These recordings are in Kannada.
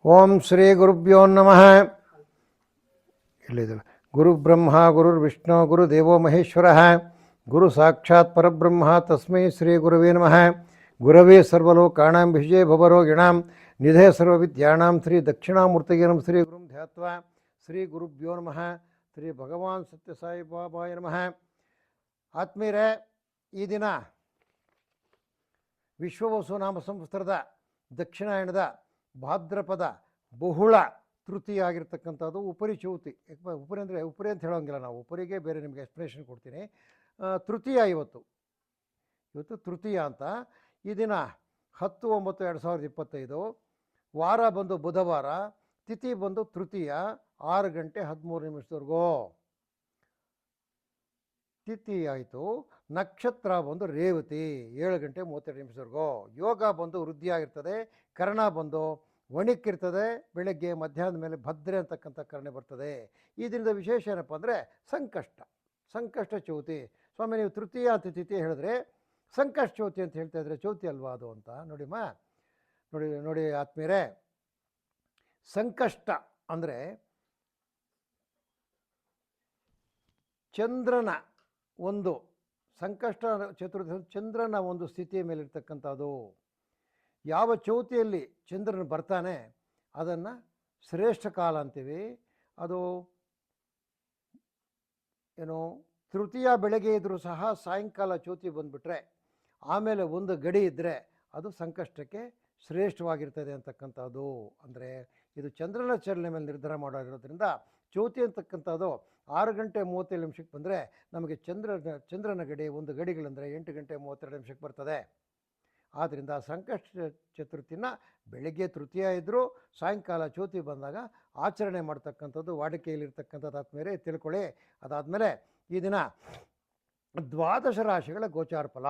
ಓಂ ಶ್ರೀ ಗುರುಭ್ಯೋ ನಮಃ. ಇಲ್ಲಿದೆ ಗುರು ಬ್ರಹ್ಮ ಗುರುರ್ವಿಷ್ಣು ಗುರುದೇವೋ ಮಹೇಶ್ವರ ಗುರು ಸಾಕ್ಷಾತ್ ಪರಬ್ರಹ್ಮ ತಸ್ಮೈ ಶ್ರೀ ಗುರುವೇ ನಮಃ. ಗುರವೇ ಸರ್ವಲೋಕಾನಾಂ ವಿಜಯ ಭವರೋಗಿಣಾಂ ನಿಧೇ ಸರ್ವವಿದ್ಯಾನಾಂ ಶ್ರೀ ದಕ್ಷಿಣಾಮೂರ್ತಿಗೆ ನಮಃ. ಶ್ರೀ ಗುರುಂ ಧ್ಯಾತ್ವಾ ಶ್ರೀ ಗುರುಭ್ಯೋ ನಮಃ. ಶ್ರೀ ಭಗವಾನ್ ಸತ್ಯಸಾಯಿ ಬಾಬಾಯ ನಮಃ. ಆತ್ಮೀಯರೇ, ಈ ದಿನ ವಿಶ್ವವಸು ನಾಮ ಸಂವತ್ಸರದ ದಕ್ಷಿಣಾಯಣದ ಭಾದ್ರಪದ ಬಹುಳ ತೃತೀಯ ಆಗಿರ್ತಕ್ಕಂಥದ್ದು ಉಪರಿ ಚೌತಿ. ಉಪರಿ ಅಂದರೆ ಉಪರಿ ಅಂತ ಹೇಳೋಂಗಿಲ್ಲ, ನಾವು ಉಪರಿಗೆ ಬೇರೆ ನಿಮಗೆ ಎಕ್ಸ್ಪ್ಲನೇಷನ್ ಕೊಡ್ತೀನಿ. ತೃತೀಯ ಇವತ್ತು ತೃತೀಯ ಅಂತ. ಈ ದಿನ 10/9/2025, ವಾರ ಬಂದು ಬುಧವಾರ, ತಿಥಿ ಬಂದು ತೃತೀಯ 6 ಗಂಟೆ 13 ನಿಮಿಷದವರೆಗೂ ತಿಥಿ ಆಯಿತು. ನಕ್ಷತ್ರ ಬಂದು ರೇವತಿ 7 ಗಂಟೆ 32 ನಿಮಿಷದವರೆಗೂ. ಯೋಗ ಬಂದು ವೃದ್ಧಿ ಆಗಿರ್ತದೆ. ಕರ್ಣ ಬಂದು ಒಣಕ್ಕಿರ್ತದೆ. ಬೆಳಗ್ಗೆ ಮಧ್ಯಾಹ್ನದ ಮೇಲೆ ಭದ್ರೆ ಅಂತಕ್ಕಂಥ ಕರ್ಣೆ ಬರ್ತದೆ. ಈ ದಿನದ ವಿಶೇಷ ಏನಪ್ಪ ಅಂದರೆ ಸಂಕಷ್ಟ ಚೌತಿ. ಸ್ವಾಮಿ, ನೀವು ತೃತೀಯ ಅಂತ ತಿಥಿ ಹೇಳಿದ್ರೆ ಸಂಕಷ್ಟ ಚೌತಿ ಅಂತ ಹೇಳ್ತಾ ಇದ್ರೆ ಚೌತಿ ಅಲ್ವಾ ಅದು ಅಂತ ನೋಡಿ ಆತ್ಮೀಯರೇ, ಸಂಕಷ್ಟ ಅಂದರೆ ಚಂದ್ರನ ಒಂದು ಸಂಕಷ್ಟ ಚತುರ್ಥ ಚಂದ್ರನ ಒಂದು ಸ್ಥಿತಿಯ ಮೇಲಿರ್ತಕ್ಕಂಥದ್ದು. ಯಾವ ಚೌತಿಯಲ್ಲಿ ಚಂದ್ರನ ಬರ್ತಾನೆ ಅದನ್ನು ಶ್ರೇಷ್ಠ ಕಾಲ ಅಂತೀವಿ. ಅದು ಏನು, ತೃತೀಯ ಬೆಳಗ್ಗೆ ಇದ್ದರೂ ಸಹ ಸಾಯಂಕಾಲ ಚೌತಿ ಬಂದುಬಿಟ್ರೆ ಆಮೇಲೆ ಒಂದು ಗಡಿ ಇದ್ದರೆ ಅದು ಸಂಕಷ್ಟಕ್ಕೆ ಶ್ರೇಷ್ಠವಾಗಿರ್ತದೆ ಅಂತಕ್ಕಂಥದ್ದು. ಅಂದರೆ ಇದು ಚಂದ್ರನ ಚಲನೆ ಮೇಲೆ ನಿರ್ಧಾರ ಮಾಡೋದ್ರಿಂದ ಚೌತಿ ಅಂತಕ್ಕಂಥದ್ದು 6 ಗಂಟೆ 37 ನಿಮಿಷಕ್ಕೆ ಬಂದರೆ ನಮಗೆ ಚಂದ್ರನ ಗಡಿ ಒಂದು ಗಡಿಗಳಂದರೆ 8 ಗಂಟೆ 32 ನಿಮಿಷಕ್ಕೆ ಬರ್ತದೆ. ಆದ್ದರಿಂದ ಸಂಕಷ್ಟ ಚತುರ್ಥಿನ ಬೆಳಗ್ಗೆ ತೃತೀಯ ಇದ್ದರೂ ಸಾಯಂಕಾಲ ಚೌತಿ ಬಂದಾಗ ಆಚರಣೆ ಮಾಡ್ತಕ್ಕಂಥದ್ದು ವಾಡಿಕೆಯಲ್ಲಿರ್ತಕ್ಕಂಥದ್ದು ಆದಮೇಲೆ ತಿಳ್ಕೊಳ್ಳಿ. ಅದಾದಮೇಲೆ ಈ ದಿನ 12 ರಾಶಿಗಳ ಗೋಚಾರ ಫಲ.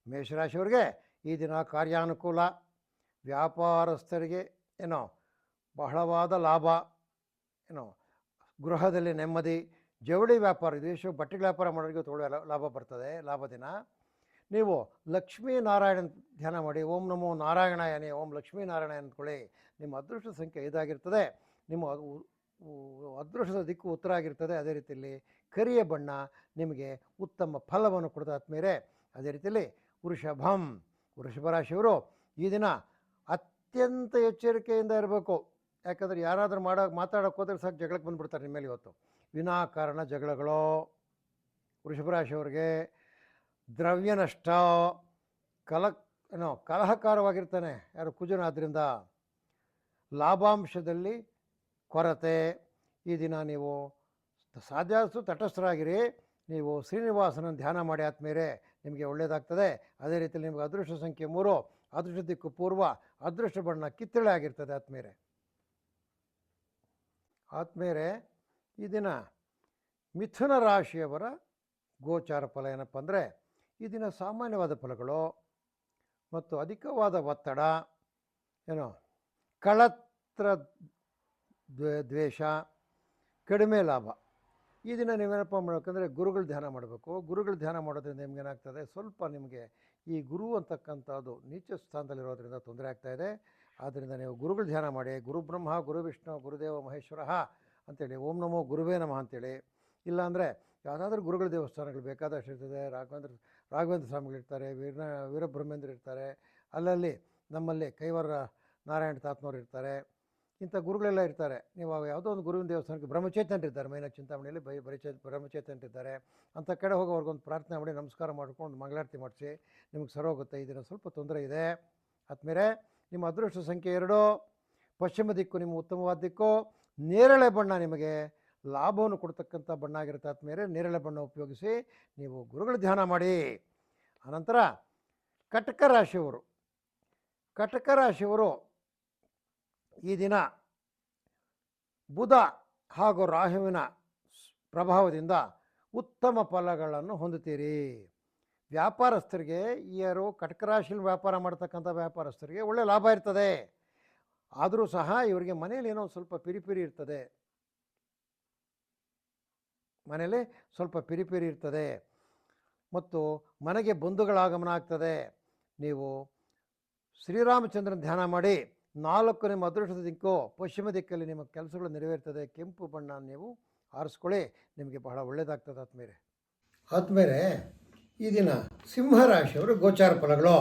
ಮೇಷರಾಶಿಯವರಿಗೆ ಈ ದಿನ ಕಾರ್ಯಾನುಕೂಲ, ವ್ಯಾಪಾರಸ್ಥರಿಗೆ ಬಹಳವಾದ ಲಾಭ, ಗೃಹದಲ್ಲಿ ನೆಮ್ಮದಿ, ಜವಳಿ ವ್ಯಾಪಾರ, ವಿದೇಶ ಬಟ್ಟೆ ವ್ಯಾಪಾರ ಮಾಡೋರಿಗೆ ತೊಗೊಳ್ಳೋ ಲಾಭ ಬರ್ತದೆ. ಲಾಭ ದಿನ. ನೀವು ಲಕ್ಷ್ಮೀನಾರಾಯಣ ಧ್ಯಾನ ಮಾಡಿ. ಓಂ ನಮೋ ನಾರಾಯಣಾಯನೇ, ಓಂ ಲಕ್ಷ್ಮೀನಾರಾಯಣ ಅಂದ್ಕೊಳ್ಳಿ. ನಿಮ್ಮ ಅದೃಷ್ಟ ಸಂಖ್ಯೆ 5 ಆಗಿರ್ತದೆ. ನಿಮ್ಮ ಅದೃಷ್ಟದ ದಿಕ್ಕು ಉತ್ತರ ಆಗಿರ್ತದೆ. ಅದೇ ರೀತಿಯಲ್ಲಿ ಕರಿಯ ಬಣ್ಣ ನಿಮಗೆ ಉತ್ತಮ ಫಲವನ್ನು ಕೊಡ್ತಾ ಆತ್ಮೀಯರೇ. ಅದೇ ರೀತಿಯಲ್ಲಿ ವೃಷಭ ರಾಶಿಯವರು ಈ ದಿನ ಅತ್ಯಂತ ಎಚ್ಚರಿಕೆಯಿಂದ ಇರಬೇಕು. ಯಾಕಂದರೆ ಯಾರಾದರೂ ಮಾತಾಡೋಕೆ ಹೋದ್ರೆ ಸಾಕು ಜಗಳಕ್ಕೆ ಬಂದುಬಿಡ್ತಾರೆ ನಿಮ್ಮ ಮೇಲೆ. ಇವತ್ತು ವಿನಾಕಾರಣ ಜಗಳಗಳು. ವೃಷಭ ರಾಶಿಯವರಿಗೆ ದ್ರವ್ಯ ನಷ್ಟ, ಕಲಹಕಾರವಾಗಿರ್ತಾನೆ ಯಾರು ಕುಜನ. ಆದ್ದರಿಂದ ಲಾಭಾಂಶದಲ್ಲಿ ಕೊರತೆ. ಈ ದಿನ ನೀವು ಸಾಧ್ಯಾದಷ್ಟು ತಟಸ್ಥರಾಗಿರಿ. ನೀವು ಶ್ರೀನಿವಾಸನ ಧ್ಯಾನ ಮಾಡಿ ಆತ್ಮೀಯರೇ, ನಿಮಗೆ ಒಳ್ಳೆಯದಾಗ್ತದೆ. ಅದೇ ರೀತಿಯಲ್ಲಿ ನಿಮಗೆ ಅದೃಷ್ಟ ಸಂಖ್ಯೆ 3, ಅದೃಷ್ಟ ದಿಕ್ಕು ಪೂರ್ವ, ಅದೃಷ್ಟ ಬಣ್ಣ ಕಿತ್ತಳೆ ಆಗಿರ್ತದೆ ಆತ್ಮೀಯರೇ. ಈ ದಿನ ಮಿಥುನ ರಾಶಿಯವರ ಗೋಚಾರ ಫಲ ಏನಪ್ಪ ಅಂದರೆ, ಈ ದಿನ ಸಾಮಾನ್ಯವಾದ ಫಲಗಳು ಮತ್ತು ಅಧಿಕವಾದ ಒತ್ತಡ, ಕಳತ್ರ ದ್ವೇಷ, ಕಡಿಮೆ ಲಾಭ. ಈ ದಿನ ನೀವೇನಪ್ಪ ಮಾಡಬೇಕಂದ್ರೆ ಗುರುಗಳು ಧ್ಯಾನ ಮಾಡಬೇಕು. ಗುರುಗಳು ಧ್ಯಾನ ಮಾಡೋದ್ರಿಂದ ನಿಮಗೇನಾಗ್ತದೆ, ಸ್ವಲ್ಪ ನಿಮಗೆ ಈ ಗುರು ಅಂತಕ್ಕಂಥದ್ದು ನೀಚ ಸ್ಥಾನದಲ್ಲಿರೋದ್ರಿಂದ ತೊಂದರೆ ಆಗ್ತಾಯಿದೆ. ಆದ್ದರಿಂದ ನೀವು ಗುರುಗಳು ಧ್ಯಾನ ಮಾಡಿ. ಗುರು ಬ್ರಹ್ಮ ಗುರು ವಿಷ್ಣು ಗುರುದೇವ ಮಹೇಶ್ವರ ಅಂತೇಳಿ, ಓಂ ನಮೋ ಗುರುವೇ ನಮಃ ಅಂತೇಳಿ. ಇಲ್ಲಾಂದರೆ ಯಾವುದಾದ್ರೂ ಗುರುಗಳ ದೇವಸ್ಥಾನಗಳು ಬೇಕಾದಷ್ಟು ಇರ್ತದೆ. ರಾಘವೇಂದ್ರ ಸ್ವಾಮಿಗಳಿರ್ತಾರೆ, ವೀರಬ್ರಹ್ಮೇಂದ್ರ ಇರ್ತಾರೆ. ಅಲ್ಲಲ್ಲಿ ನಮ್ಮಲ್ಲಿ ಕೈವರ ನಾರಾಯಣ ತಾತನವ್ರು ಇರ್ತಾರೆ. ಇಂಥ ಗುರುಗಳೆಲ್ಲ ಇರ್ತಾರೆ. ನೀವು ಯಾವುದೋ ಒಂದು ಗುರುವಿನ ದೇವಸ್ಥಾನಕ್ಕೆ ಬ್ರಹ್ಮಚೇತನರಿದ್ದಾರೆ. ಮೈನಾಗ ಚಿಂತಾಮಣಿಯಲ್ಲಿ ಬ್ರಹ್ಮಚೇತನರಿದ್ದಾರೆ. ಅಂಥ ಕಡೆ ಹೋಗಿ ಅವ್ರಿಗೊಂದು ಪ್ರಾರ್ಥನೆ ಮಾಡಿ ನಮಸ್ಕಾರ ಮಾಡ್ಕೊಂಡು ಮಂಗಳಾರತಿ ಮಾಡಿಸಿ, ನಿಮಗೆ ಸರೋಗುತ್ತೆ. ಈ ದಿನ ಸ್ವಲ್ಪ ತೊಂದರೆ ಇದೆ ಆದ್ಮೇಲೆ. ನಿಮ್ಮ ಅದೃಷ್ಟ ಸಂಖ್ಯೆ 2, ಪಶ್ಚಿಮ ದಿಕ್ಕು ನಿಮ್ಮ ಉತ್ತಮವಾದ ದಿಕ್ಕು. ನೇರಳೆ ಬಣ್ಣ ನಿಮಗೆ ಲಾಭವನ್ನು ಕೊಡ್ತಕ್ಕಂಥ ಬಣ್ಣ ಆಗಿರುತ್ತೆ ಆದ್ಮೇಲೆ. ನೇರಳೆ ಬಣ್ಣ ಉಪಯೋಗಿಸಿ ನೀವು ಗುರುಗಳ ಧ್ಯಾನ ಮಾಡಿ. ಅನಂತರ ಕಟಕ ರಾಶಿಯವರು ಈ ದಿನ ಬುಧ ಹಾಗೂ ರಾಹುವಿನ ಪ್ರಭಾವದಿಂದ ಉತ್ತಮ ಫಲಗಳನ್ನು ಹೊಂದುತ್ತೀರಿ. ವ್ಯಾಪಾರಸ್ಥರಿಗೆ, ಯಾರು ಕಟಕ ರಾಶಿಯಲ್ಲಿ ವ್ಯಾಪಾರ ಮಾಡ್ತಕ್ಕಂಥ ವ್ಯಾಪಾರಸ್ಥರಿಗೆ ಒಳ್ಳೆಯ ಲಾಭ ಇರ್ತದೆ. ಆದರೂ ಸಹ ಇವರಿಗೆ ಮನೇಲಿ ಏನೋ ಸ್ವಲ್ಪ ಪಿರಿಪಿರಿ ಇರ್ತದೆ. ಮತ್ತು ಮನೆಗೆ ಬಂಧುಗಳ ಆಗಮನ ಆಗ್ತದೆ. ನೀವು ಶ್ರೀರಾಮಚಂದ್ರನ ಧ್ಯಾನ ಮಾಡಿ 4 ನಿಮ್ಮ ಅದೃಷ್ಟದ ದಿಕ್ಕು ಪಶ್ಚಿಮ ದಿಕ್ಕಲ್ಲಿ ನಿಮ್ಮ ಕೆಲಸಗಳು ನೆರವೇರ್ತದೆ. ಕೆಂಪು ಬಣ್ಣ ನೀವು ಆರಿಸ್ಕೊಳ್ಳಿ, ನಿಮಗೆ ಬಹಳ ಒಳ್ಳೆಯದಾಗ್ತದೆ ಆತ್ಮೇಲೆ. ಆದ್ಮೇಲೆ ಈ ದಿನ ಸಿಂಹರಾಶಿಯವರು ಗೋಚಾರ ಫಲಗಳು.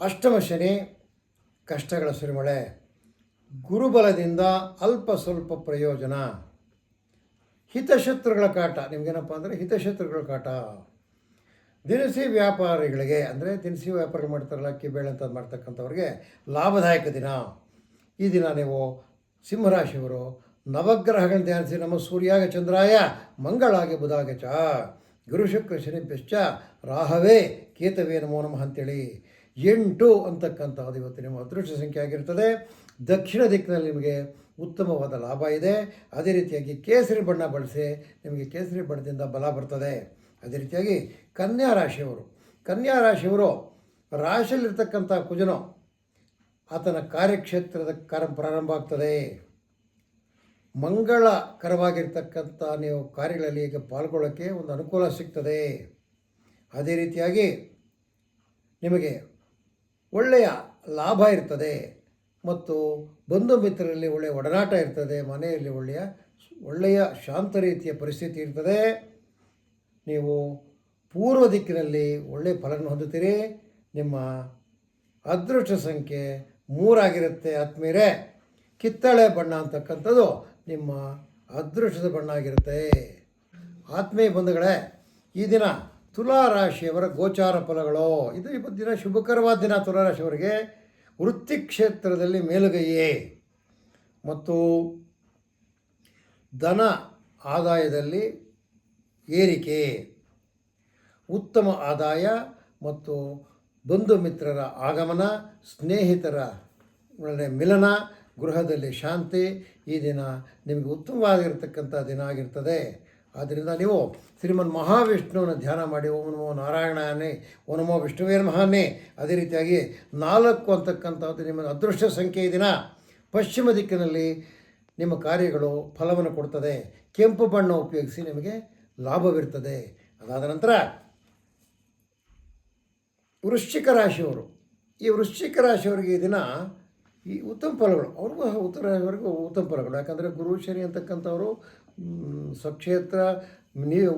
ಅಷ್ಟಮ ಶನಿ, ಕಷ್ಟಗಳ ಸುರಿಮಳೆ, ಗುರುಬಲದಿಂದ ಅಲ್ಪ ಸ್ವಲ್ಪ ಪ್ರಯೋಜನ, ಹಿತಶತ್ರುಗಳ ಕಾಟ. ನಿಮಗೇನಪ್ಪ ಅಂದರೆ ಹಿತಶತ್ರುಗಳ ಕಾಟ. ದಿನಸಿ ವ್ಯಾಪಾರಿಗಳಿಗೆ ಅಂದರೆ ದಿನಸಿ ವ್ಯಾಪಾರ ಮಾಡ್ತಾರಲ್ಲ, ಅಕ್ಕಿ ಬೇಳೆ ಅಂತ ಮಾಡ್ತಕ್ಕಂಥವ್ರಿಗೆ ಲಾಭದಾಯಕ ದಿನ. ಈ ದಿನ ನೀವು ಸಿಂಹರಾಶಿಯವರು ನವಗ್ರಹಗಳನ್ನು ಧ್ಯಾನಿಸಿ ನಮ್ಮ ಸೂರ್ಯಾಗ ಚಂದ್ರಾಯ ಮಂಗಳಾಗೆ ಬುಧಾಗ ಚ ಗುರು ಶುಕ್ರ ಶನಿಭ್ಯಶ್ಚ ರಾಹವೇ ಕೇತವೇ ನಮೋ ನಮಃ ಅಂತೇಳಿ 8 ಅಂತಕ್ಕಂಥದ್ದು ಇವತ್ತು ನಿಮ್ಮ ಅದೃಷ್ಟ ಸಂಖ್ಯೆ ಆಗಿರ್ತದೆ. ದಕ್ಷಿಣ ದಿಕ್ಕಿನಲ್ಲಿ ನಿಮಗೆ ಉತ್ತಮವಾದ ಲಾಭ ಇದೆ. ಅದೇ ರೀತಿಯಾಗಿ ಕೇಸರಿ ಬಣ್ಣ ಬಳಸಿ, ನಿಮಗೆ ಕೇಸರಿ ಬಣ್ಣದಿಂದ ಬಲ ಬರ್ತದೆ. ಅದೇ ರೀತಿಯಾಗಿ ಕನ್ಯಾ ರಾಶಿಯವರು ರಾಶಿಯಲ್ಲಿರ್ತಕ್ಕಂಥ ಕುಜನು ಆತನ ಕಾರ್ಯಕ್ಷೇತ್ರದ ಪ್ರಾರಂಭ ಆಗ್ತದೆ. ಮಂಗಳಕರವಾಗಿರ್ತಕ್ಕಂಥ ನೀವು ಕಾರ್ಯಗಳಲ್ಲಿ ಈಗ ಪಾಲ್ಗೊಳ್ಳೋಕ್ಕೆ ಒಂದು ಅನುಕೂಲ ಸಿಗ್ತದೆ. ಅದೇ ರೀತಿಯಾಗಿ ನಿಮಗೆ ಒಳ್ಳೆಯ ಲಾಭ ಇರ್ತದೆ ಮತ್ತು ಬಂಧು ಮಿತ್ರರಲ್ಲಿ ಒಳ್ಳೆಯ ಒಡನಾಟ ಇರ್ತದೆ. ಮನೆಯಲ್ಲಿ ಒಳ್ಳೆಯ ಶಾಂತ ರೀತಿಯ ಪರಿಸ್ಥಿತಿ ಇರ್ತದೆ. ನೀವು ಪೂರ್ವ ದಿಕ್ಕಿನಲ್ಲಿ ಒಳ್ಳೆಯ ಫಲವನ್ನು ಹೊಂದುತ್ತೀರಿ. ನಿಮ್ಮ ಅದೃಷ್ಟ ಸಂಖ್ಯೆ 3 ಆಗಿರುತ್ತೆ ಆತ್ಮೀಯರೇ. ಕಿತ್ತಳೆ ಬಣ್ಣ ಅಂತಕ್ಕಂಥದ್ದು ನಿಮ್ಮ ಅದೃಷ್ಟದ ಬಣ್ಣ ಆಗಿರುತ್ತೆ. ಆತ್ಮೀಯ ಬಂಧುಗಳೇ, ಈ ದಿನ ತುಲಾರಾಶಿಯವರ ಗೋಚಾರ ಫಲಗಳು. ಇದು ಇವತ್ತು ದಿನ ಶುಭಕರವಾದ ದಿನ. ತುಲಾರಾಶಿಯವರಿಗೆ ವೃತ್ತಿ ಕ್ಷೇತ್ರದಲ್ಲಿ ಮೇಲುಗೈಯೇ ಮತ್ತು ಧನ ಆದಾಯದಲ್ಲಿ ಏರಿಕೆ, ಉತ್ತಮ ಆದಾಯ ಮತ್ತು ಬಂಧು ಮಿತ್ರರ ಆಗಮನ, ಸ್ನೇಹಿತರ ಮಿಲನ, ಗೃಹದಲ್ಲಿ ಶಾಂತಿ. ಈ ದಿನ ನಿಮಗೆ ಉತ್ತಮವಾಗಿರ್ತಕ್ಕಂಥ ದಿನ ಆಗಿರ್ತದೆ. ಆದ್ದರಿಂದ ನೀವು ಶ್ರೀಮನ್ ಮಹಾವಿಷ್ಣುವನ ಧ್ಯಾನ ಮಾಡಿ ಓಂ ನಮೋ ನಾರಾಯಣನೇ, ಓಂ ನಮೋ ವಿಷ್ಣುವೇ ನಮಃನೇ. ಅದೇ ರೀತಿಯಾಗಿ 4 ಅಂತಕ್ಕಂಥದ್ದು ನಿಮ್ಮ ಅದೃಷ್ಟ ಸಂಖ್ಯೆ. ದಿನ ಪಶ್ಚಿಮ ದಿಕ್ಕಿನಲ್ಲಿ ನಿಮ್ಮ ಕಾರ್ಯಗಳು ಫಲವನ್ನು ಕೊಡ್ತದೆ. ಕೆಂಪು ಬಣ್ಣ ಉಪಯೋಗಿಸಿ ನಿಮಗೆ ಲಾಭವಿರ್ತದೆ. ಅದಾದ ನಂತರ ವೃಶ್ಚಿಕ ರಾಶಿಯವರು, ಈ ವೃಶ್ಚಿಕ ರಾಶಿಯವರಿಗೆ ಈ ದಿನ ಈ ಉತ್ತಮ ಫಲಗಳು. ಅವ್ರಿಗೂ ಉತ್ತರ ರಾಶಿಯವರೆಗೂ ಉತ್ತಮ ಫಲಗಳು. ಯಾಕಂದರೆ ಗುರು ಶನಿ ಅಂತಕ್ಕಂಥವರು ಸ್ವಕ್ಷೇತ್ರ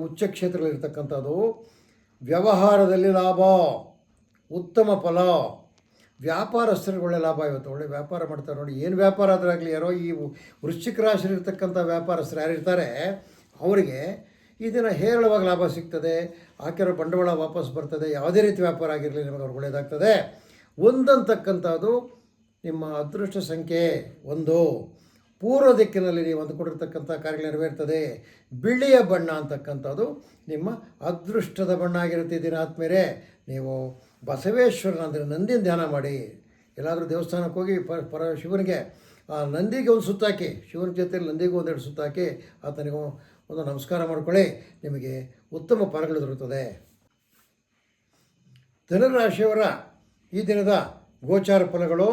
ಉಚ್ಚ ಕ್ಷೇತ್ರದಲ್ಲಿರ್ತಕ್ಕಂಥದ್ದು. ವ್ಯವಹಾರದಲ್ಲಿ ಲಾಭ, ಉತ್ತಮ ಫಲ. ವ್ಯಾಪಾರಸ್ಥರಿಗೆ ಒಳ್ಳೆ ಲಾಭ. ಇವತ್ತು ಒಳ್ಳೆ ವ್ಯಾಪಾರ ಮಾಡ್ತಾರೆ ನೋಡಿ. ಏನು ವ್ಯಾಪಾರ ಆದರಾಗಲಿ, ಯಾರೋ ಈ ವೃಶ್ಚಿಕ ರಾಶಿಯಲ್ಲಿರ್ತಕ್ಕಂಥ ವ್ಯಾಪಾರಸ್ಥರು ಯಾರಿರ್ತಾರೆ ಅವರಿಗೆ ಈ ದಿನ ಹೇರಳವಾಗಿ ಲಾಭ ಸಿಗ್ತದೆ. ಹಾಕಿರೋ ಬಂಡವಾಳ ವಾಪಸ್ ಬರ್ತದೆ. ಯಾವುದೇ ರೀತಿ ವ್ಯಾಪಾರ ಆಗಿರಲಿ ನಿಮಗೆ ಅವ್ರಿಗೆ ಒಳ್ಳೆಯದಾಗ್ತದೆ. 1 ಅಂತಕ್ಕಂಥದ್ದು ನಿಮ್ಮ ಅದೃಷ್ಟ ಸಂಖ್ಯೆ 1. ಪೂರ್ವ ದಿಕ್ಕಿನಲ್ಲಿ ನೀವು ಅಂದುಕೊಂಡಿರ್ತಕ್ಕಂಥ ಕಾರ್ಯಗಳು ನೆರವೇರ್ತದೆ. ಬಿಳಿಯ ಬಣ್ಣ ಅಂತಕ್ಕಂಥದ್ದು ನಿಮ್ಮ ಅದೃಷ್ಟದ ಬಣ್ಣ ಆಗಿರುತ್ತೆ. ದಿನ ಆದ್ಮೇಲೆ ನೀವು ಬಸವೇಶ್ವರನ ಅಂದರೆ ನಂದಿನ ಧ್ಯಾನ ಮಾಡಿ. ಎಲ್ಲಾದರೂ ದೇವಸ್ಥಾನಕ್ಕೆ ಹೋಗಿ ಶಿವನಿಗೆ ಆ ನಂದಿಗೆ ಒಂದು ಸುತ್ತಾಕಿ, ಶಿವನ ಜೊತೆಯಲ್ಲಿ ನಂದಿಗೂ 1-2 ಸುತ್ತಾಕಿ ಆತನಿಗೂ ಒಂದು ನಮಸ್ಕಾರ ಮಾಡಿಕೊಳ್ಳಿ. ನಿಮಗೆ ಉತ್ತಮ ಫಲಗಳು ದೊರೆಯುತ್ತದೆ. ಧನುರಾಶಿಯವರ ಈ ದಿನದ ಗೋಚಾರ ಫಲಗಳು.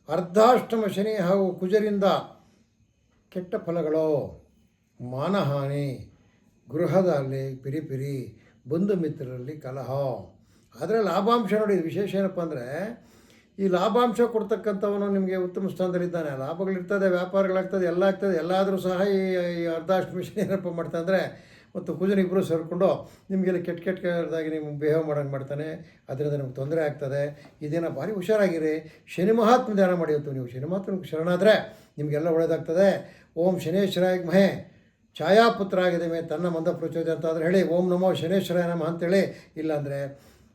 ಅರ್ಧಾಷ್ಟಮ ಶನಿ ಹಾಗೂ ಕುಜರಿಂದ ಕೆಟ್ಟ ಫಲಗಳು, ಮಾನಹಾನಿ, ಗೃಹದಲ್ಲಿ ಪಿರಿಪಿರಿ, ಬಂಧು ಮಿತ್ರರಲ್ಲಿ ಕಲಹ. ಆದರೆ ಲಾಭಾಂಶ ನೋಡಿ, ವಿಶೇಷ ಏನಪ್ಪ ಅಂದರೆ ಈ ಲಾಭಾಂಶ ಕೊಡ್ತಕ್ಕಂಥವನು ನಿಮಗೆ ಉತ್ತಮ ಸ್ಥಾನದಲ್ಲಿದ್ದಾನೆ. ಲಾಭಗಳಿರ್ತದೆ, ವ್ಯಾಪಾರಗಳಾಗ್ತದೆ, ಎಲ್ಲ ಆಗ್ತದೆ. ಎಲ್ಲಾದರೂ ಸಹ ಈ ಅರ್ಧಾಷ್ಟಮಿ ಶನಿ ಏನಪ್ಪ ಮಾಡ್ತಾನೆ ಅಂದರೆ ಮತ್ತು ಕುಜನಿಬ್ಬರು ಸೇರಿಕೊಂಡು ನಿಮಗೆಲ್ಲ ಕೆಟ್ಟದಾಗಿ ನಿಮ್ಗೆ ಬಿಹೇವ್ ಮಾಡೋಂಗೆ ಮಾಡ್ತಾನೆ. ಅದರಿಂದ ನಿಮ್ಗೆ ತೊಂದರೆ ಆಗ್ತದೆ. ಈ ದಿನ ಭಾರಿ ಹುಷಾರಾಗಿರಿ. ಶನಿ ಮಹಾತ್ಮ ಧ್ಯಾನ ಮಾಡಿ. ಇವತ್ತು ನೀವು ಶನಿ ಮಹಾತ್ಮನಿಗೆ ಶರಣಾದರೆ ನಿಮಗೆಲ್ಲ ಒಳ್ಳೆಯದಾಗ್ತದೆ. ಓಂ ಶನೇಶ್ವರಾಯ ಮಹೇ ಛಾಯಾಪುತ್ರ ಆಗಿದೆ ಮೇ ತನ್ನ ಮಂದ ಪ್ರಚೋದ ಅಂತ ಆದರೆ ಹೇಳಿ ಓಂ ನಮೋ ಶನೇಶ್ವರಾಯ ನಮಃ ಅಂತೇಳಿ. ಇಲ್ಲಾಂದರೆ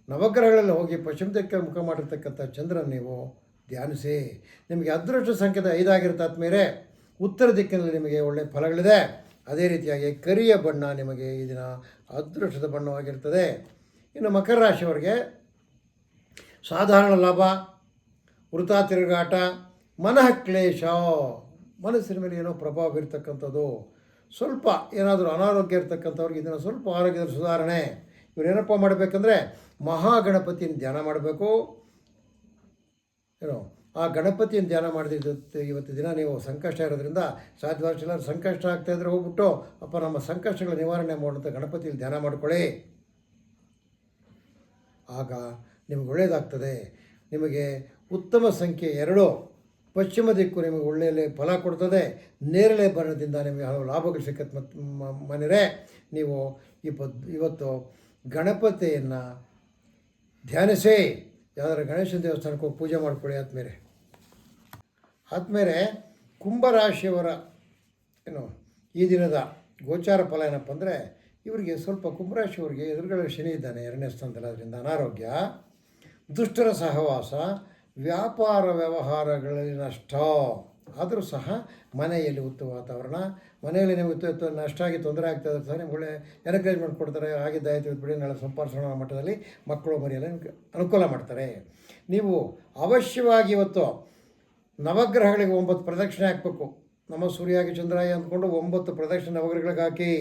ನವಗ್ರಹಗಳಲ್ಲಿ ಹೋಗಿ ಪಶ್ಚಿಮ ದಿಕ್ಕ ಮುಖ ಮಾಡಿರ್ತಕ್ಕಂಥ ಚಂದ್ರನ ನೀವು ಧ್ಯಾನಿಸಿ. ನಿಮಗೆ ಅದೃಷ್ಟ ಸಂಖ್ಯೆ 5 ಆಗಿರುತ್ತೆ ಆದ್ಮೇಲೆ. ಉತ್ತರ ದಿಕ್ಕಿನಲ್ಲಿ ನಿಮಗೆ ಒಳ್ಳೆಯ ಫಲಗಳಿದೆ. ಅದೇ ರೀತಿಯಾಗಿ ಕರಿಯ ಬಣ್ಣ ನಿಮಗೆ ಈ ದಿನ ಅದೃಷ್ಟದ ಬಣ್ಣವಾಗಿರ್ತದೆ. ಇನ್ನು ಮಕರ ರಾಶಿಯವರಿಗೆ ಸಾಧಾರಣ ಲಾಭ, ವೃಥಾ ತಿರುಗಾಟ, ಮನಃಕ್ಲೇಶ, ಮನಸ್ಸಿನ ಮೇಲೆ ಏನೋ ಪ್ರಭಾವ ಬೀರ್ತಕ್ಕಂಥದ್ದು. ಸ್ವಲ್ಪ ಏನಾದರೂ ಅನಾರೋಗ್ಯ ಇರ್ತಕ್ಕಂಥವ್ರಿಗೆ ಇದನ್ನು ಸ್ವಲ್ಪ ಆರೋಗ್ಯದ ಸುಧಾರಣೆ. ಇವರೇನಪ್ಪ ಮಾಡಬೇಕಂದ್ರೆ ಮಹಾಗಣಪತಿಯನ್ನು ಧ್ಯಾನ ಮಾಡಬೇಕು. ಆ ಗಣಪತಿಯನ್ನು ಧ್ಯಾನ ಮಾಡಿದ ಇವತ್ತು ದಿನ ನೀವು ಸಂಕಷ್ಟ ಇರೋದ್ರಿಂದ ಸಾಧ್ಯವಾದ ಸಂಕಷ್ಟ ಆಗ್ತಾಯಿದ್ರೆ ಹೋಗ್ಬಿಟ್ಟು ಅಪ್ಪ ನಮ್ಮ ಸಂಕಷ್ಟಗಳ ನಿವಾರಣೆ ಮಾಡುವಂಥ ಗಣಪತಿಯಲ್ಲಿ ಧ್ಯಾನ ಮಾಡ್ಕೊಳ್ಳಿ. ಆಗ ನಿಮಗೆ ಒಳ್ಳೆಯದಾಗ್ತದೆ. ನಿಮಗೆ ಉತ್ತಮ ಸಂಖ್ಯೆ 2 ಪಶ್ಚಿಮ ದಿಕ್ಕು ನಿಮಗೆ ಒಳ್ಳೆಯ ಫಲ ಕೊಡ್ತದೆ. ನೇರಳೆ ಬಣ್ಣದಿಂದ ನಿಮಗೆ ಹಲವು ಲಾಭಗಳು ಸಿಕ್ಕತ್ತೆ. ಮತ್ತು ಮನೆಯೇ ನೀವು ಇವತ್ತು ಗಣಪತಿಯನ್ನು ಧ್ಯಾನಿಸಿ, ಯಾವ್ದಾದ್ರು ಗಣೇಶನ ದೇವಸ್ಥಾನಕ್ಕೆ ಹೋಗಿ ಪೂಜೆ ಮಾಡ್ಕೊಳ್ಳಿ. ಆದಮೇಲೆ ಕುಂಭರಾಶಿಯವರ ಈ ದಿನದ ಗೋಚಾರ ಫಲ ಏನಪ್ಪ ಅಂದರೆ, ಇವರಿಗೆ ಸ್ವಲ್ಪ ಕುಂಭರಾಶಿಯವರಿಗೆ ಎದುರುಗಡೆ ಶನಿ ಇದ್ದಾನೆ 2ನೇ ಸ್ಥಾನದಲ್ಲಿ. ಅದರಿಂದ ಅನಾರೋಗ್ಯ, ದುಷ್ಟರ ಸಹವಾಸ, ವ್ಯಾಪಾರ ವ್ಯವಹಾರಗಳಲ್ಲಿ ನಷ್ಟ. ಆದರೂ ಸಹ ಮನೆಯಲ್ಲಿ ಉತ್ತಮ ವಾತಾವರಣ, ಮನೆಯಲ್ಲಿ ನಿಮಗೆ ನಷ್ಟ ಆಗಿ ತೊಂದರೆ ಆಗ್ತದೆ ಸಹ ನಿಮ್ಗೆ ಒಳ್ಳೆ ಎನ್ಕರೇಜ್ಮೆಂಟ್ ಕೊಡ್ತಾರೆ. ಆಗಿದ್ದಾಯಿತು ಬಿಡಿ, ನಾಳೆ ಸಂಪಾದಿಸೋಣ ಮಟ್ಟದಲ್ಲಿ ಮಕ್ಕಳು ಮರಿಯೆಲ್ಲ ಅನುಕೂಲ ಮಾಡ್ತಾರೆ. ನೀವು ಅವಶ್ಯವಾಗಿ ಇವತ್ತು ನವಗ್ರಹಗಳಿಗೆ 9 ಪ್ರದಕ್ಷಿಣೆ ಹಾಕಬೇಕು. ನಮ್ಮ ಸೂರ್ಯಾಗಿ ಚಂದ್ರಾಯ ಅಂದ್ಕೊಂಡು 9 ಪ್ರದಕ್ಷಿಣೆ ನವಗ್ರಹಗಳಿಗೆ ಹಾಕಿ.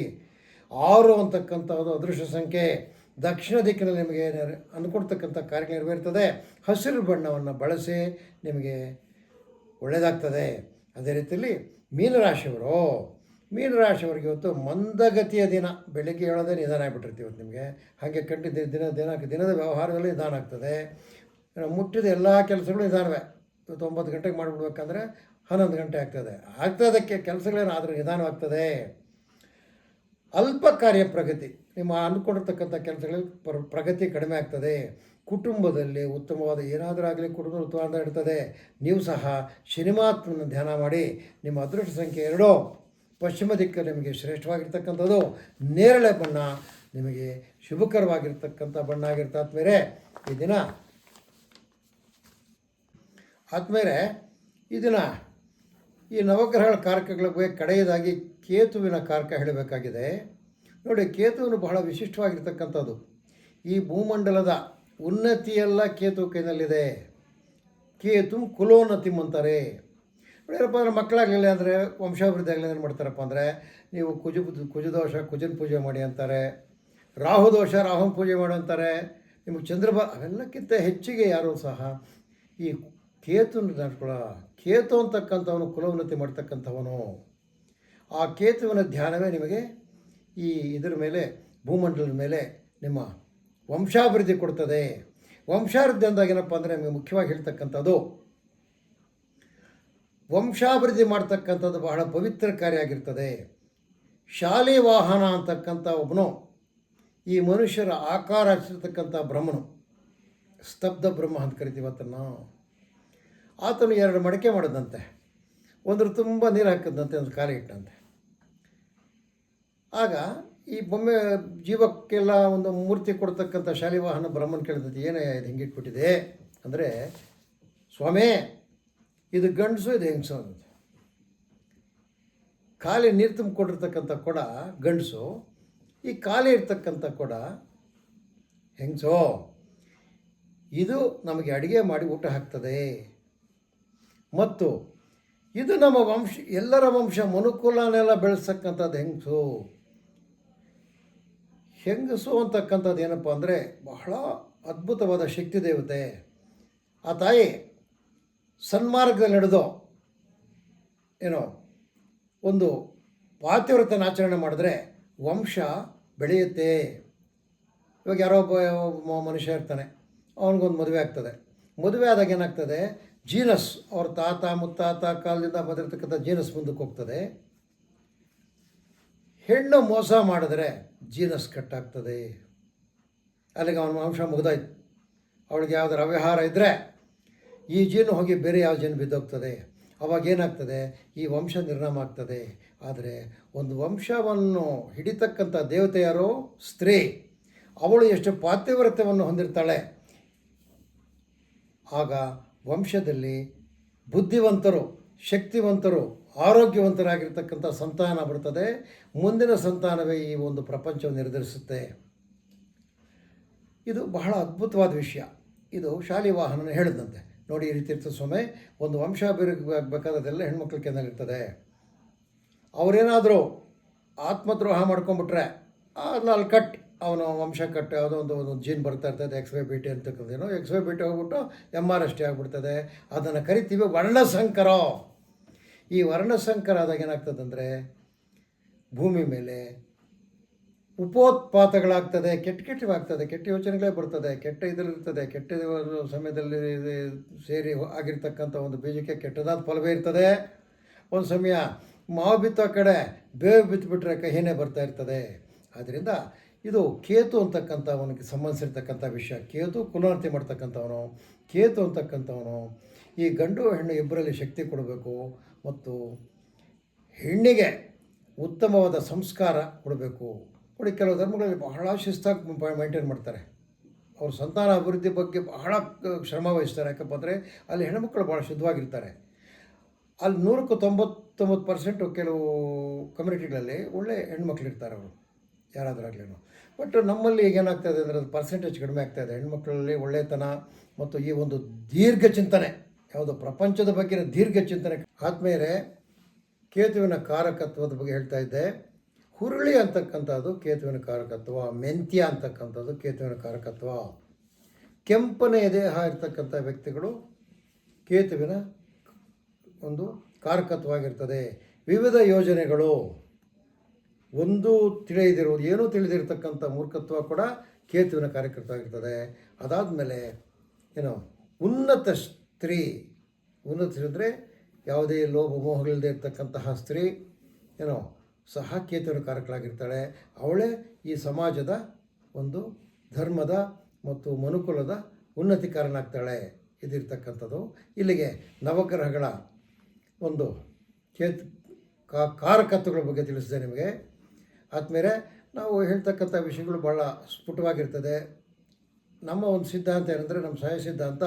6 ಅಂತಕ್ಕಂಥದ್ದು ಅದೃಷ್ಟ ಸಂಖ್ಯೆ. ದಕ್ಷಿಣ ದಿಕ್ಕಿನಲ್ಲಿ ನಿಮಗೆ ಅಂದ್ಕೊಡ್ತಕ್ಕಂಥ ಕಾರ್ಯ ನೆರವೇರ್ತದೆ. ಹಸಿರು ಬಣ್ಣವನ್ನು ಬಳಸಿ, ನಿಮಗೆ ಒಳ್ಳೆಯದಾಗ್ತದೆ. ಅದೇ ರೀತಿಯಲ್ಲಿ ಮೀನರಾಶಿಯವರಿಗೆ ಇವತ್ತು ಮಂದಗತಿಯ ದಿನ. ಬೆಳಗ್ಗೆ ಹೇಳೋದೇ ನಿಧಾನ ಆಗಿಬಿಟ್ಟಿರ್ತೀವಿ ಇವತ್ತು ನಿಮಗೆ. ಹಾಗೆ ದಿನದ ವ್ಯವಹಾರದಲ್ಲಿ ನಿಧಾನ ಆಗ್ತದೆ. ಮುಟ್ಟಿದ ಎಲ್ಲ ಕೆಲಸಗಳು ನಿಧಾನವೇ. ಇವತ್ತು 9 ಗಂಟೆಗೆ ಮಾಡಿಬಿಡ್ಬೇಕಂದ್ರೆ 11 ಗಂಟೆ ಆಗ್ತದಕ್ಕೆ ಕೆಲಸಗಳೇನು ಆದರೂ ನಿಧಾನವಾಗ್ತದೆ. ಅಲ್ಪ ಕಾರ್ಯ ಪ್ರಗತಿ, ನಿಮ್ಮ ಅಂದ್ಕೊಂಡಿರ್ತಕ್ಕಂಥ ಕೆಲಸಗಳಲ್ಲಿ ಪ್ರಗತಿ ಕಡಿಮೆ ಆಗ್ತದೆ. ಕುಟುಂಬದಲ್ಲಿ ಉತ್ತಮವಾದ ಏನಾದರೂ ಆಗಲಿ ಕುಟುಂಬ ಉತ್ತಮವಾದ ಇರ್ತದೆ. ನೀವು ಸಹ ಶನಿಮಾತ್ಮನ ಧ್ಯಾನ ಮಾಡಿ. ನಿಮ್ಮ ಅದೃಷ್ಟ ಸಂಖ್ಯೆ 2 ಪಶ್ಚಿಮ ದಿಕ್ಕಲ್ಲಿ ನಿಮಗೆ ಶ್ರೇಷ್ಠವಾಗಿರ್ತಕ್ಕಂಥದ್ದು. ನೇರಳೆ ಬಣ್ಣ ನಿಮಗೆ ಶುಭಕರವಾಗಿರ್ತಕ್ಕಂಥ ಬಣ್ಣ ಆಗಿರ್ತಾ. ಆದಮೇಲೆ ಈ ದಿನ ಈ ನವಗ್ರಹಗಳ ಕಾರಕಗಳ ಬಗ್ಗೆ ಕಡೆಯದಾಗಿ ಕೇತುವಿನ ಕಾರಕ ಹೇಳಬೇಕಾಗಿದೆ. ನೋಡಿ, ಕೇತುವನ್ನು ಬಹಳ ವಿಶಿಷ್ಟವಾಗಿರ್ತಕ್ಕಂಥದ್ದು. ಈ ಭೂಮಂಡಲದ ಉನ್ನತಿಯೆಲ್ಲ ಕೇತು ಕೈನಲ್ಲಿದೆ. ಕೇತು ಕುಲೋನ್ನತಿಂ ಅಂತಾರೆ. ಏನಪ್ಪ ಅಂದರೆ, ಮಕ್ಕಳಾಗಲಿಲ್ಲ ಅಂದರೆ, ವಂಶಾಭಿವೃದ್ಧಿ ಆಗಲಿಲ್ಲ ಏನು ಮಾಡ್ತಾರಪ್ಪ ಅಂದರೆ, ನೀವು ಕುಜದೋಷ ಕುಜನ ಪೂಜೆ ಮಾಡಿ ಅಂತಾರೆ. ರಾಹುದೋಷ ರಾಹುನ ಪೂಜೆ ಮಾಡಿ ಅಂತಾರೆ. ನಿಮಗೆ ಅವೆಲ್ಲಕ್ಕಿಂತ ಹೆಚ್ಚಿಗೆ ಯಾರೂ ಸಹ ಈ ಕೇತು ಅಂತಕ್ಕಂಥವನು ಕುಲೋನ್ನತಿ ಮಾಡ್ತಕ್ಕಂಥವನು. ಆ ಕೇತುವಿನ ಧ್ಯಾನವೇ ನಿಮಗೆ ಈ ಇದರ ಮೇಲೆ, ಭೂಮಂಡಲದ ಮೇಲೆ ನಿಮ್ಮ ವಂಶಾಭಿವೃದ್ಧಿ ಕೊಡ್ತದೆ. ವಂಶಾಭಿವೃದ್ಧಿ ಅಂದಾಗ ಏನಪ್ಪ ಅಂದರೆ, ನಿಮಗೆ ಮುಖ್ಯವಾಗಿ ಹೇಳ್ತಕ್ಕಂಥದ್ದು, ವಂಶಾಭಿವೃದ್ಧಿ ಮಾಡ್ತಕ್ಕಂಥದ್ದು ಬಹಳ ಪವಿತ್ರಕಾರಿಯಾಗಿರ್ತದೆ. ಶಾಲಿ ವಾಹನ ಅಂತಕ್ಕಂಥ ಒಬ್ಬನು, ಈ ಮನುಷ್ಯರ ಆಕಾರ ಹಚ್ಚಿರ್ತಕ್ಕಂಥ ಬ್ರಹ್ಮನು, ಸ್ತಬ್ಧ ಬ್ರಹ್ಮ ಅಂತ ಕರಿತೀವಿ ಆತನ್ನು. ಆತನು 2 ಮಡಕೆ ಮಾಡೋದಂತೆ. ಒಂದ್ರ ತುಂಬ ನೀರು ಹಾಕಿದಂತೆ, ಒಂದು ಖಾಲಿ ಇಟ್ಟಂತೆ. ಆಗ ಈ ಬೊಮ್ಮೆ ಜೀವಕ್ಕೆಲ್ಲ ಒಂದು ಮೂರ್ತಿ ಕೊಡ್ತಕ್ಕಂಥ ಶಾಲಿವಾಹನ ಬ್ರಹ್ಮನ್ ಕೇಳಿದಂತೆ, ಏನೇ ಇದು ಹಿಂಗಿಟ್ಬಿಟ್ಟಿದೆ ಅಂದರೆ, ಸ್ವಾಮಿ ಇದು ಗಂಡಸು ಇದು ಹೆಂಗಸು ಅಂತ. ಖಾಲಿ ನೀರು ತುಂಬಿಕೊಂಡಿರ್ತಕ್ಕಂಥ ಕೊಡ ಗಂಡಸು, ಈ ಖಾಲಿ ಇರ್ತಕ್ಕಂಥ ಕೊಡ ಹೆಂಗಸು. ಇದು ನಮಗೆ ಅಡುಗೆ ಮಾಡಿ ಊಟ ಹಾಕ್ತದೆ. ಮತ್ತು ಇದು ನಮ್ಮ ಎಲ್ಲರ ವಂಶ ಮನುಕುಲನೆಲ್ಲ ಬೆಳೆಸ್ತಕ್ಕಂಥದ್ದು ಹೆಂಗಸು ಅಂತಕ್ಕಂಥದ್ದು ಏನಪ್ಪ ಅಂದರೆ, ಬಹಳ ಅದ್ಭುತವಾದ ಶಕ್ತಿ ದೇವತೆ. ಆ ತಾಯಿ ಸನ್ಮಾರ್ಗದಲ್ಲಿ ನಡೆದು ಒಂದು ಪಾತಿವ್ರತ್ಯನ ಆಚರಣೆ ಮಾಡಿದ್ರೆ ವಂಶ ಬೆಳೆಯುತ್ತೆ. ಇವಾಗ ಯಾರೋ ಒಬ್ಬ ಮನುಷ್ಯ ಇರ್ತಾನೆ, ಅವನಿಗೊಂದು ಮದುವೆ ಆಗ್ತದೆ. ಮದುವೆ ಆದಾಗ ಏನಾಗ್ತದೆ, ಜೀನಸ್ ಅವ್ರ ತಾತ ಮುತ್ತಾತ ಕಾಲದಿಂದ ಬಂದಿರತಕ್ಕಂಥ ಜೀನಸ್ ಮುಂದಕ್ಕೆ ಹೋಗ್ತದೆ. ಹೆಣ್ಣು ಮೋಸ ಮಾಡಿದ್ರೆ ಜೀನಸ್ ಕಟ್ಟಾಗ್ತದೆ. ಅಲ್ಲಿಗೆ ಅವನ ವಂಶ ಮುಗಿದಾಯ್ತು. ಅವಳಿಗೆ ಯಾವುದಾದ್ರು ಅವ್ಯವಹಾರ ಇದ್ದರೆ ಈ ಜೀನು ಹೋಗಿ ಬೇರೆ ಯಾವ ಜೀನು ಬಿದ್ದೋಗ್ತದೆ. ಅವಾಗೇನಾಗ್ತದೆ, ಈ ವಂಶ ನಿರ್ನಾಮ ಆಗ್ತದೆ. ಆದರೆ ಒಂದು ವಂಶವನ್ನು ಹಿಡಿತಕ್ಕಂಥ ದೇವತೆ ಯಾರೋ ಸ್ತ್ರೀ, ಅವಳು ಎಷ್ಟು ಪಾತಿವ್ರತ್ಯವನ್ನು ಹೊಂದಿರ್ತಾಳೆ. ಆಗ ವಂಶದಲ್ಲಿ ಬುದ್ಧಿವಂತರು, ಶಕ್ತಿವಂತರು, ಆರೋಗ್ಯವಂತರಾಗಿರ್ತಕ್ಕಂಥ ಸಂತಾನ ಬರ್ತದೆ. ಮುಂದಿನ ಸಂತಾನವೇ ಈ ಒಂದು ಪ್ರಪಂಚವನ್ನು ನಿರ್ಧರಿಸುತ್ತೆ. ಇದು ಬಹಳ ಅದ್ಭುತವಾದ ವಿಷಯ. ಇದು ಶಾಲಿವಾಹನ ಹೇಳಿದಂತೆ. ನೋಡಿ, ಈ ರೀತಿ ಇರ್ತದೆ ಸ್ವಾಮಿ. ಒಂದು ವಂಶಾಭಿವೃದ್ಧಿ ಆಗಬೇಕಾದದೆಲ್ಲ ಹೆಣ್ಮಕ್ಳ ಕೆಂದಲ್ಲಿರ್ತದೆ. ಅವರೇನಾದರೂ ಆತ್ಮದ್ರೋಹ ಮಾಡ್ಕೊಂಬಿಟ್ರೆ ಅದನ್ನ ಅಲ್ಲಿ ಅವನು ವಂಶ ಕಟ್ಟು ಯಾವುದೋ ಒಂದು ಜೀನ್ ಬರ್ತಾ ಇರ್ತದೆ, XYBT ಅಂತಕ್ಕಂಥದ್ದೇನೋ. XYBT ಹೋಗ್ಬಿಟ್ಟು MRST ಆಗಿಬಿಡ್ತದೆ. ಅದನ್ನು ಕರಿತೀವಿ ವರ್ಣಸಂಕರ. ಈ ವರ್ಣಸಂಕರ ಆದಾಗ ಏನಾಗ್ತದಂದರೆ, ಭೂಮಿ ಮೇಲೆ ಉಪೋತ್ಪಾತಗಳಾಗ್ತದೆ, ಕೆಟ್ಟವಾಗ್ತದೆ, ಕೆಟ್ಟ ಯೋಚನೆಗಳೇ ಬರ್ತದೆ, ಕೆಟ್ಟ ಇದರಲ್ಲಿರ್ತದೆ, ಕೆಟ್ಟ ಒಂದು ಸಮಯದಲ್ಲಿ ಸೇರಿ ಆಗಿರ್ತಕ್ಕಂಥ ಒಂದು ಬೀಜಕ್ಕೆ ಕೆಟ್ಟದಾದ ಫಲವೇ ಇರ್ತದೆ. ಒಂದು ಸಮಯ ಮಾವು ಬಿತ್ತೋ ಕಡೆ ಬೇವು ಬಿತ್ತುಬಿಟ್ರೆ ಕಹಿನೇ ಬರ್ತಾ ಇರ್ತದೆ. ಆದ್ದರಿಂದ ಇದು ಕೇತು ಅಂತಕ್ಕಂಥವನಿಗೆ ಸಂಬಂಧಿಸಿರ್ತಕ್ಕಂಥ ವಿಷಯ. ಕೇತು ಕುಲಾಂತಿ ಮಾಡ್ತಕ್ಕಂಥವನು. ಕೇತು ಅಂತಕ್ಕಂಥವನು ಈ ಗಂಡು ಹೆಣ್ಣು ಇಬ್ಬರಲ್ಲಿ ಶಕ್ತಿ ಕೊಡಬೇಕು ಮತ್ತು ಹೆಣ್ಣಿಗೆ ಉತ್ತಮವಾದ ಸಂಸ್ಕಾರ ಕೊಡಬೇಕು. ನೋಡಿ, ಕೆಲವು ಧರ್ಮಗಳಲ್ಲಿ ಬಹಳ ಶಿಸ್ತಾಗಿ ಮೈಂಟೈನ್ ಮಾಡ್ತಾರೆ. ಅವ್ರ ಸಂತಾನ ಅಭಿವೃದ್ಧಿ ಬಗ್ಗೆ ಬಹಳ ಶ್ರಮ ವಹಿಸ್ತಾರೆ. ಯಾಕಪ್ಪ ಅಂದರೆ ಅಲ್ಲಿ ಹೆಣ್ಮಕ್ಳು ಭಾಳ ಶುದ್ಧವಾಗಿರ್ತಾರೆ. ಅಲ್ಲಿ 99% ಕೆಲವು ಕಮ್ಯುನಿಟಿಗಳಲ್ಲಿ ಒಳ್ಳೆ ಹೆಣ್ಮಕ್ಳಿರ್ತಾರೆ ಅವರು, ಯಾರಾದ್ರಾಗ್ಲೇನು. ಬಟ್ ನಮ್ಮಲ್ಲಿ ಈಗ ಏನಾಗ್ತಾಯಿದೆ ಅಂದರೆ ಅದು ಪರ್ಸೆಂಟೇಜ್ ಕಡಿಮೆ ಆಗ್ತಾಯಿದೆ. ಹೆಣ್ಮಕ್ಳಲ್ಲಿ ಒಳ್ಳೆತನ ಮತ್ತು ಈ ಒಂದು ದೀರ್ಘ ಚಿಂತನೆ, ಯಾವುದೋ ಪ್ರಪಂಚದ ಬಗ್ಗೆ ದೀರ್ಘ ಚಿಂತನೆ. ಆದ್ಮೇಲೆ ಕೇತುವಿನ ಕಾರಕತ್ವದ ಬಗ್ಗೆ ಹೇಳ್ತಾ ಇದ್ದೆ. ಹುರುಳಿ ಅಂತಕ್ಕಂಥದ್ದು ಕೇತುವಿನ ಕಾರಕತ್ವ, ಮೆಂತ್ಯ ಅಂತಕ್ಕಂಥದ್ದು ಕೇತುವಿನ ಕಾರಕತ್ವ. ಕೆಂಪನೆಯ ದೇಹ ಇರ್ತಕ್ಕಂಥ ವ್ಯಕ್ತಿಗಳು ಕೇತುವಿನ ಒಂದು ಕಾರಕತ್ವವಾಗಿರ್ತದೆ. ವಿವಿಧ ಯೋಜನೆಗಳು, ಒಂದು ತಿಳಿದಿರುವುದು ಏನೂ ತಿಳಿದಿರ್ತಕ್ಕಂಥ ಮೂರ್ಖತ್ವ ಕೂಡ ಕೇತುವಿನ ಕಾರ್ಯಕರ್ತ ಆಗಿರ್ತದೆ. ಅದಾದಮೇಲೆ ಉನ್ನತ ಸ್ತ್ರೀ ಅಂದರೆ ಯಾವುದೇ ಲೋಭ ಮೋಹಗಳಿಲ್ಲದೆ ಇರ್ತಕ್ಕಂತಹ ಸ್ತ್ರೀ ಸಹ ಕೇತುವಿನ ಕಾರಕಳಾಗಿರ್ತಾಳೆ. ಅವಳೇ ಈ ಸಮಾಜದ ಒಂದು ಧರ್ಮದ ಮತ್ತು ಮನುಕುಲದ ಉನ್ನತೀಕರಣ ಇದಿರ್ತಕ್ಕಂಥದ್ದು. ಇಲ್ಲಿಗೆ ನವಗ್ರಹಗಳ ಒಂದು ಕಾರಕತ್ವಗಳ ಬಗ್ಗೆ ತಿಳಿಸಿದೆ ನಿಮಗೆ. ಆದಮೇಲೆ ನಾವು ಹೇಳ್ತಕ್ಕಂಥ ವಿಷಯಗಳು ಭಾಳ ಸ್ಫುಟವಾಗಿರ್ತದೆ. ನಮ್ಮ ಒಂದು ಸಿದ್ಧಾಂತ ಏನಂದರೆ, ನಮ್ಮ ಸಹಾಯ ಸಿದ್ಧಾಂತ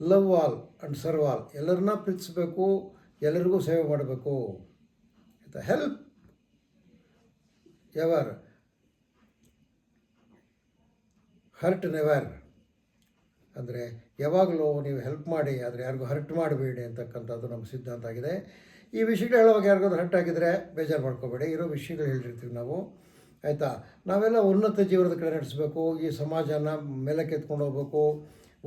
love all and serve all. ಎಲ್ಲರನ್ನ ಪ್ರೀತಿಸಬೇಕು, ಎಲ್ಲರಿಗೂ ಸೇವೆ ಮಾಡಬೇಕು. Help ever, hurt never. ಅಂದರೆ ಯಾವಾಗಲೂ ನೀವು ಹೆಲ್ಪ್ ಮಾಡಿ, ಆದರೆ ಯಾರಿಗೂ ಹರ್ಟ್ ಮಾಡಬೇಡಿ ಅಂತಕ್ಕಂಥದ್ದು ನಮ್ಮ ಸಿದ್ಧಾಂತ ಆಗಿದೆ. ಈ ವಿಷಯಗಳು ಹೇಳುವಾಗ ಯಾರಿಗಾದ್ರು ಹರ್ಟ್ ಆಗಿದರೆ ಬೇಜಾರು ಮಾಡ್ಕೋಬೇಡಿ, ಇರೋ ವಿಷಯಗಳು ಹೇಳಿರ್ತೀವಿ ನಾವು, ಆಯಿತಾ. ನಾವೆಲ್ಲ ಉನ್ನತ ಜೀವನದ ಕಡೆ ನಡೆಸಬೇಕು, ಈ ಸಮಾಜನ ಮೇಲಕ್ಕೆ ಎತ್ಕೊಂಡು ಹೋಗ್ಬೇಕು,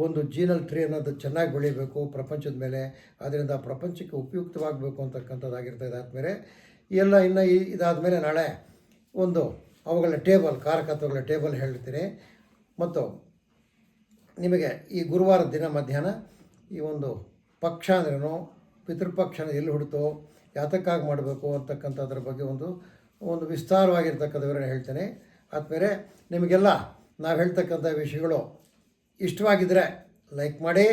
ಒಂದು ಜೀನಲ್ ಟ್ರೀ ಅನ್ನೋದು ಚೆನ್ನಾಗಿ ಬೆಳಿಬೇಕು ಪ್ರಪಂಚದ ಮೇಲೆ. ಆದ್ದರಿಂದ ಪ್ರಪಂಚಕ್ಕೆ ಉಪಯುಕ್ತವಾಗಬೇಕು ಅಂತಕ್ಕಂಥದ್ದಾಗಿರ್ತದೆ. ಆದಮೇಲೆ ಎಲ್ಲ ಇನ್ನು ಇದಾದಮೇಲೆ ನಾಳೆ ಒಂದು ಅವುಗಳ ಟೇಬಲ್, ಕಾರಕತ್ವಗಳ ಟೇಬಲ್ ಹೇಳ್ತೀನಿ. ಮತ್ತು ನಿಮಗೆ ಈ ಗುರುವಾರ ದಿನ ಮಧ್ಯಾಹ್ನ ಈ ಒಂದು ಪಕ್ಷ ಅಂದ್ರೇನು, ಪಿತೃಪಕ್ಷನ ಎಲ್ಲಿ ಹುಡ್ತೋ, ಯಾತಕ್ಕಾಗಿ ಮಾಡಬೇಕು ಅಂತಕ್ಕಂಥದ್ರ ಬಗ್ಗೆ ಒಂದು ವಿಸ್ತಾರವಾಗಿರ್ತಕ್ಕಂಥ ವಿವರಣೆ ಹೇಳ್ತೇನೆ. ಆದಮೇಲೆ ನಿಮಗೆಲ್ಲ ನಾವು ಹೇಳ್ತಕ್ಕಂಥ ವಿಷಯಗಳು ಇಷ್ಟವಾಗಿದ್ದರೆ ಲೈಕ್ ಮಾಡಿ.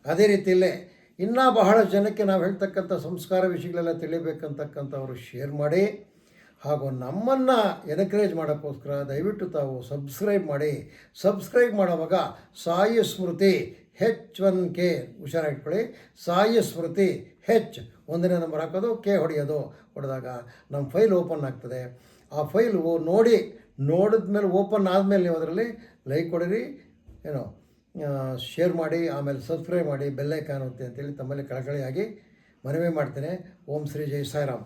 ಅದೇ ರೀತಿಯಲ್ಲೇ ಇನ್ನೂ ಬಹಳ ಜನಕ್ಕೆ ನಾವು ಹೇಳ್ತಕ್ಕಂಥ ಸಂಸ್ಕಾರ ವಿಷಯಗಳೆಲ್ಲ ತಿಳಿಬೇಕಂತಕ್ಕಂಥವ್ರು ಶೇರ್ ಮಾಡಿ. ಹಾಗೂ ನಮ್ಮನ್ನು ಎನ್ಕರೇಜ್ ಮಾಡೋಕ್ಕೋಸ್ಕರ ದಯವಿಟ್ಟು ತಾವು ಸಬ್ಸ್ಕ್ರೈಬ್ ಮಾಡಿ. ಸಬ್ಸ್ಕ್ರೈಬ್ ಮಾಡೋವಾಗ ಸಾಯಿ ಸ್ಮೃತಿ H1K ಹುಷಾರಾಗಿಟ್ಕೊಳ್ಳಿ. ಸಾಯಿ ಸ್ಮೃತಿ H 1ನೇ ನಂಬರ್ ಹಾಕೋದು, K ಹೊಡೆದಾಗ ನಮ್ಮ ಫೈಲ್ ಓಪನ್ ಆಗ್ತದೆ. ಆ ಫೈಲು ನೋಡಿದ್ಮೇಲೆ ಓಪನ್ ಆದಮೇಲೆ ನೀವು ಅದರಲ್ಲಿ ಲೈಕ್ ಕೊಡಿರಿ, ಶೇರ್ ಮಾಡಿ, ಆಮೇಲೆ ಸಬ್ಸ್ಕ್ರೈಬ್ ಮಾಡಿ, ಬೆಲ್ಲೈಕಾನ್ ಒತ್ತಿ ಅಂತೇಳಿ ತಮ್ಮಲ್ಲಿ ಕಳಕಳಿಯಾಗಿ ಮನವಿ ಮಾಡ್ತೇನೆ. ಓಂ ಶ್ರೀ ಜೈ ಸಾಯಿರಾಮ್.